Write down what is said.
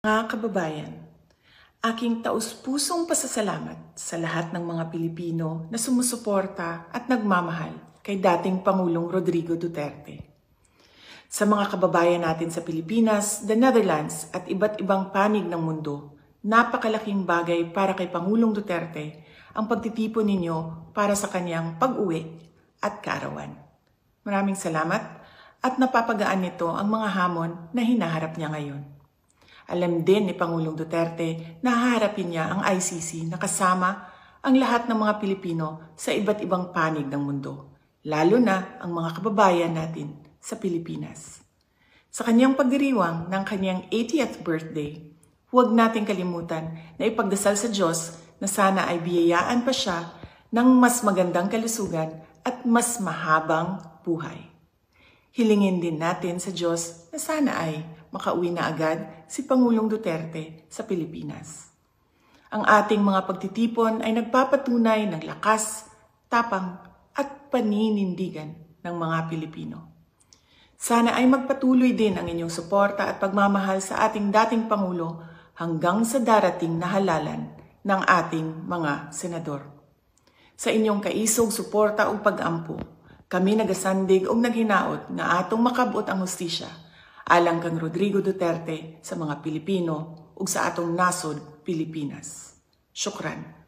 Mga kababayan, aking taus-pusong pasasalamat sa lahat ng mga Pilipino na sumusuporta at nagmamahal kay dating Pangulong Rodrigo Duterte. Sa mga kababayan natin sa Pilipinas, the Netherlands at iba't ibang panig ng mundo, napakalaking bagay para kay Pangulong Duterte ang pagtitipon ninyo para sa kanyang pag-uwi at kaarawan. Maraming salamat at napapagaan nito ang mga hamon na hinaharap niya ngayon. Alam din ni Pangulong Duterte na haharapin niya ang ICC na kasama ang lahat ng mga Pilipino sa iba't ibang panig ng mundo, lalo na ang mga kababayan natin sa Pilipinas. Sa kanyang pagdiriwang ng kanyang 80th birthday, huwag nating kalimutan na ipagdasal sa Diyos na sana ay biyayaan pa siya ng mas magandang kalusugan at mas mahabang buhay. Hilingin din natin sa Diyos na sana ay makauwi na agad si Pangulong Duterte sa Pilipinas. Ang ating mga pagtitipon ay nagpapatunay ng lakas, tapang at paninindigan ng mga Pilipino. Sana ay magpatuloy din ang inyong suporta at pagmamahal sa ating dating Pangulo hanggang sa darating na halalan ng ating mga senador. Sa inyong kaisog, suporta o pag-ampo, kami nagasandig o naghinaot nga atong makabot ang hustisya alang kang Rodrigo Duterte sa mga Pilipino ug sa atong nasod Pilipinas. Syukran.